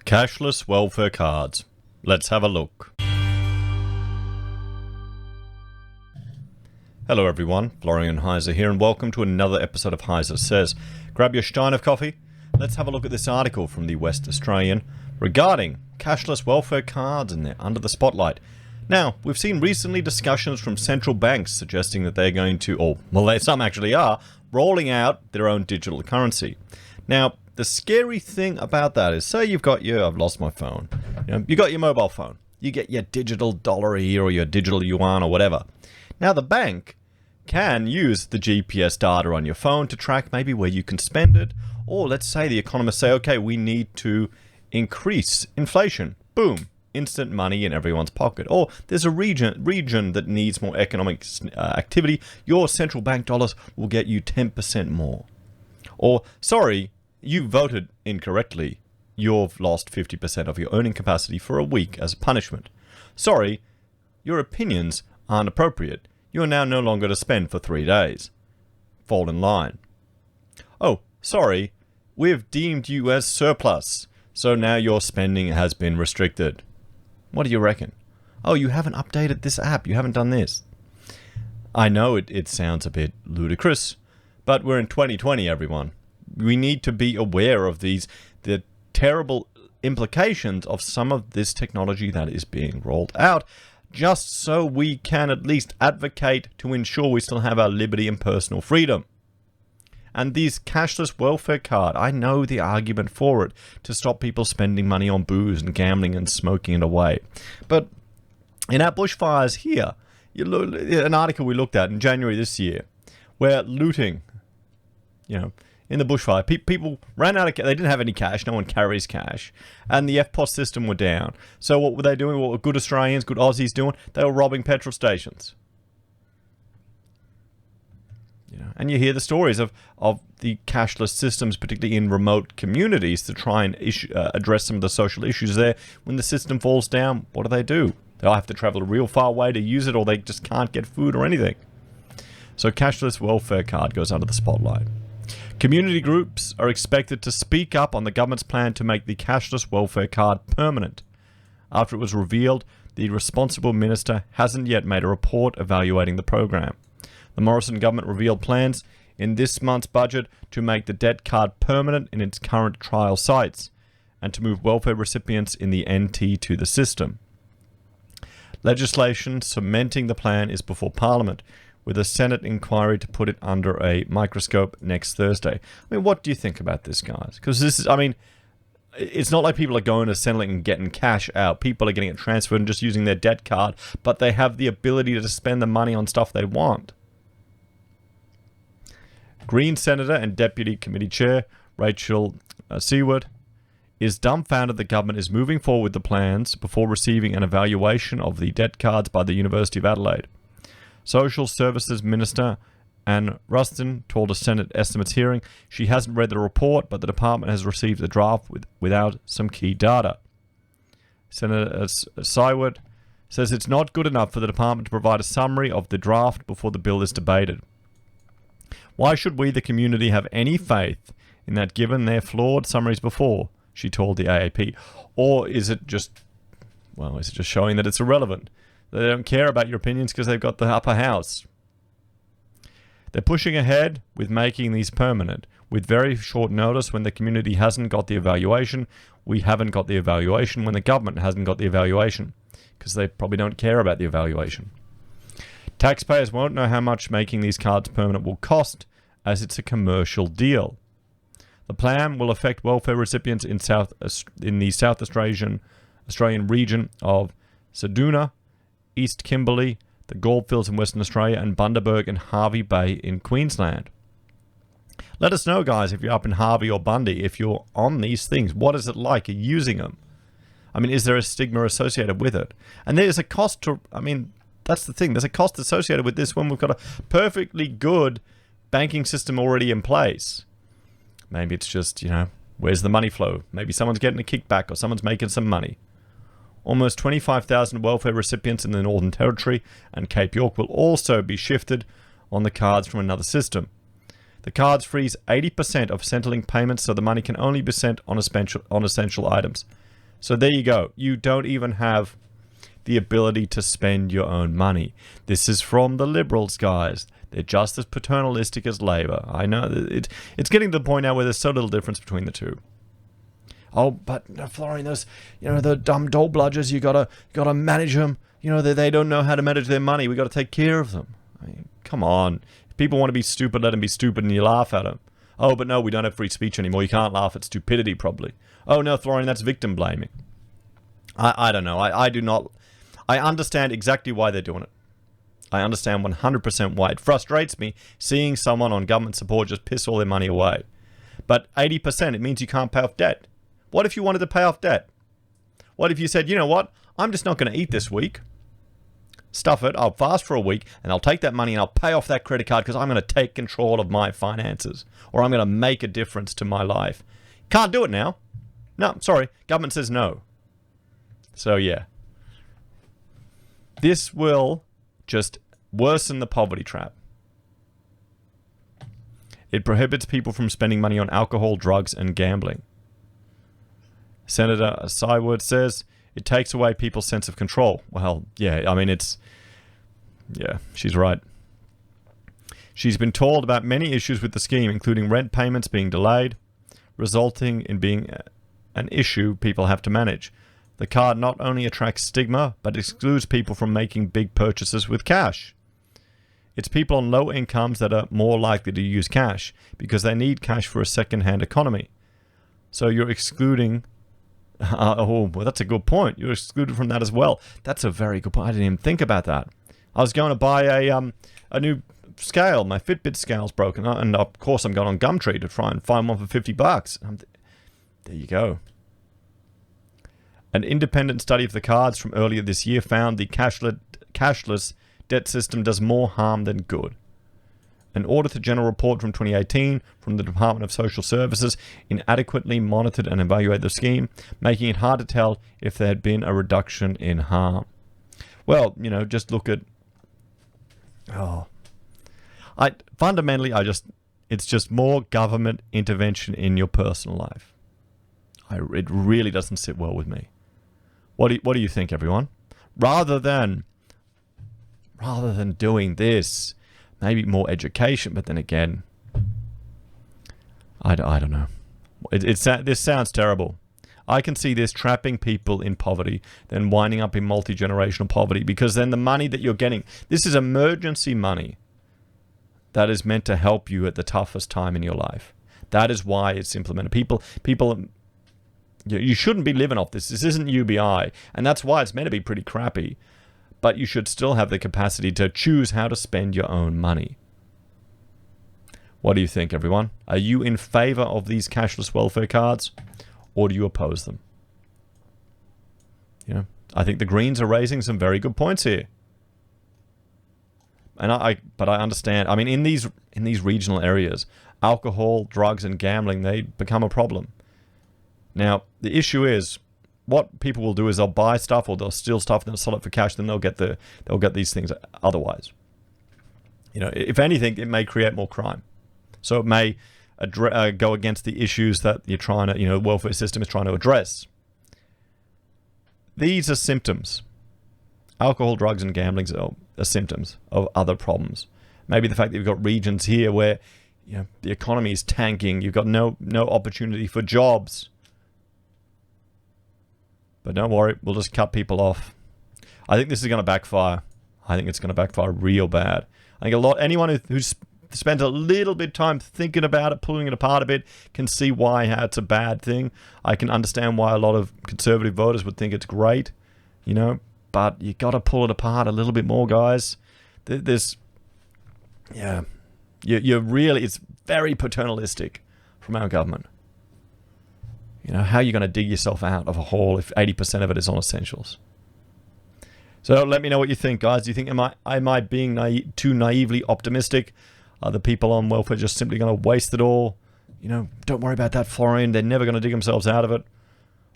Cashless welfare cards. Let's have a look. Hello everyone, Florian.Heise here, and welcome to another episode of HeiseSays. Grab your stein of coffee. Let's have a look at this article from the West Australian regarding cashless welfare cards, and they're under the spotlight. Now, we've seen recently discussions from central banks suggesting that they're going to, some actually are, rolling out their own digital currency. Now, the scary thing about that is, say you've got your, I've lost my phone, you got your mobile phone, you get your digital dollar here or your digital yuan or whatever. Now the bank can use the GPS data on your phone to track maybe where you can spend it, or let's say the economists say, okay, we need to increase inflation. Boom, instant money in everyone's pocket. Or there's a region that needs more economic activity. Your central bank dollars will get you 10% more. Or, sorry, you voted incorrectly. You've lost 50% of your earning capacity for a week as a punishment. Sorry, your opinions aren't appropriate. You are now no longer to spend for 3 days. Fall in line. Oh, sorry, we've deemed you as surplus, so now your spending has been restricted. What do you reckon? Oh, you haven't updated this app, you haven't done this. I know it sounds a bit ludicrous, but we're in 2020, everyone. We need to be aware of the terrible implications of some of this technology that is being rolled out, just so we can at least advocate to ensure we still have our liberty and personal freedom. And these cashless welfare card, I know the argument for it, to stop people spending money on booze and gambling and smoking it away. But in our bushfires here, an article we looked at in January this year, where looting, in the bushfire, people ran out of cash. They didn't have any cash. No one carries cash. And the FPOS system were down. So what were they doing? What were good Australians, good Aussies doing? They were robbing petrol stations. And you hear the stories of the cashless systems, particularly in remote communities, to try and address some of the social issues there. When the system falls down, what do? They'll have to travel a real far way to use it, or they just can't get food or anything. So cashless welfare card goes under the spotlight. Community groups are expected to speak up on the government's plan to make the cashless welfare card permanent. After it was revealed, the responsible minister hasn't yet made a report evaluating the program. The Morrison government revealed plans in this month's budget to make the debt card permanent in its current trial sites and to move welfare recipients in the NT to the system. Legislation cementing the plan is before Parliament, with a Senate inquiry to put it under a microscope next Thursday. What do you think about this, guys? Because this is, it's not like people are going to Centrelink and getting cash out. People are getting it transferred and just using their debt card, but they have the ability to spend the money on stuff they want. Green Senator and Deputy Committee Chair Rachel Seward is dumbfounded the government is moving forward with the plans before receiving an evaluation of the debt cards by the University of Adelaide. Social Services Minister Anne Ruston told a Senate estimates hearing she hasn't read the report, but the department has received the draft without some key data. Senator Seward says it's not good enough for the department to provide a summary of the draft before the bill is debated. Why should we, the community, have any faith in that given their flawed summaries before, she told the AAP? Or is it just showing that it's irrelevant? They don't care about your opinions because they've got the upper house. They're pushing ahead with making these permanent with very short notice when the community hasn't got the evaluation. We haven't got the evaluation when the government hasn't got the evaluation, because they probably don't care about the evaluation. Taxpayers won't know how much making these cards permanent will cost, as it's a commercial deal. The plan will affect welfare recipients in the South Australian region of Ceduna, East Kimberley, the Goldfields in Western Australia, and Bundaberg and Hervey Bay in Queensland. Let us know, guys, if you're up in Hervey or Bundy, if you're on these things. What is it like using them? Is there a stigma associated with it? And there's a cost to, that's the thing. There's a cost associated with this when we've got a perfectly good banking system already in place. Maybe it's just, where's the money flow? Maybe someone's getting a kickback or someone's making some money. Almost 25,000 welfare recipients in the Northern Territory and Cape York will also be shifted on the cards from another system. The cards freeze 80% of Centrelink payments, so the money can only be sent on essential items. So there you go. You don't even have the ability to spend your own money. This is from the Liberals, guys. They're just as paternalistic as Labour. I know it's getting to the point now where there's so little difference between the two. Oh, but Florian, those, the dumb dole bludgers, you gotta manage them. They don't know how to manage their money. We got to take care of them. I mean, come on. If people want to be stupid, let them be stupid, and you laugh at them. Oh, but no, we don't have free speech anymore. You can't laugh at stupidity, probably. Oh no, Florian, that's victim blaming. I don't know. I do not. I understand exactly why they're doing it. I understand 100% why. It frustrates me seeing someone on government support just piss all their money away. But 80%, it means you can't pay off debt. What if you wanted to pay off debt? What if you said, you know what? I'm just not going to eat this week. Stuff it. I'll fast for a week and I'll take that money and I'll pay off that credit card because I'm going to take control of my finances. Or I'm going to make a difference to my life. Can't do it now. No, sorry. Government says no. So yeah. This will just worsen the poverty trap. It prohibits people from spending money on alcohol, drugs, and gambling. Senator Sywood says it takes away people's sense of control. Well, yeah, I mean, yeah, she's right. She's been told about many issues with the scheme, including rent payments being delayed, resulting in being an issue people have to manage. The card not only attracts stigma, but excludes people from making big purchases with cash. It's people on low incomes that are more likely to use cash because they need cash for a second-hand economy. So you're excluding... well, that's a good point. You're excluded from that as well. That's a very good point. I didn't even think about that. I was going to buy a new scale. My Fitbit scale's broken. And of course I'm going on Gumtree to try and find one for $50. There you go. An independent study of the cards from earlier this year found the cashless debt system does more harm than good. An Auditor General report from 2018 from the Department of Social Services inadequately monitored and evaluated the scheme, making it hard to tell if there had been a reduction in harm. Well, just look at... Fundamentally, it's just more government intervention in your personal life. It really doesn't sit well with me. What do you think, everyone? Rather than doing this, maybe more education, but then again, I don't know. This sounds terrible. I can see this trapping people in poverty, then winding up in multi-generational poverty, because then the money that you're getting, this is emergency money that is meant to help you at the toughest time in your life. That is why it's implemented. People, you shouldn't be living off this. This isn't UBI, and that's why it's meant to be pretty crappy. But you should still have the capacity to choose how to spend your own money. What do you think, everyone? Are you in favor of these cashless welfare cards, or do you oppose them? I think the Greens are raising some very good points here. But I understand. I mean, in these regional areas, alcohol, drugs, and gambling, they become a problem. Now, the issue is, what people will do is they'll buy stuff or they'll steal stuff and they'll sell it for cash. Then they'll get these things otherwise. If anything, it may create more crime. So it may go against the issues that you're trying to, the welfare system is trying to address. These are symptoms. Alcohol, drugs, and gambling are symptoms of other problems. Maybe the fact that you've got regions here where the economy is tanking. You've got no opportunity for jobs. But don't worry, we'll just cut people off. I think this is going to backfire. I think it's going to backfire real bad. I think anyone who spends a little bit of time thinking about it, pulling it apart a bit, can see why it's a bad thing. I can understand why a lot of conservative voters would think it's great, but you got to pull it apart a little bit more, guys. It's very paternalistic from our government. How are you going to dig yourself out of a hole if 80% of it is on essentials? So let me know what you think, guys. Do you think am I being too naively optimistic? Are the people on welfare just simply going to waste it all? Don't worry about that, Florian. They're never going to dig themselves out of it.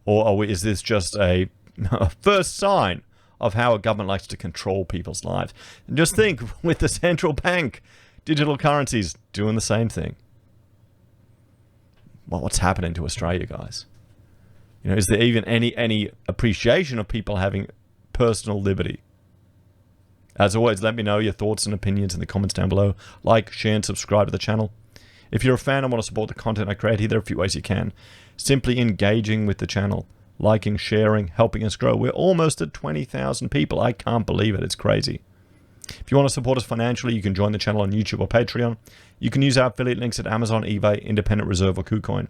Or is this just a first sign of how a government likes to control people's lives? And just think, with the central bank, digital currencies doing the same thing. Well, what's happening to Australia, guys? You know, is there even any appreciation of people having personal liberty? As always, let me know your thoughts and opinions in the comments down below. Like, share, and subscribe to the channel. If you're a fan and want to support the content I create, there are a few ways you can. Simply engaging with the channel, liking, sharing, helping us grow. We're almost at 20,000 people. I can't believe it. It's crazy. If you want to support us financially, you can join the channel on YouTube or Patreon. You can use our affiliate links at Amazon, eBay, Independent Reserve, or Kucoin.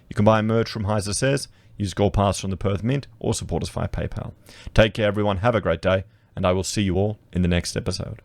You can buy merch from HeiseSays, use Gold Pass from the Perth Mint, or support us via PayPal. Take care, everyone. Have a great day, and I will see you all in the next episode.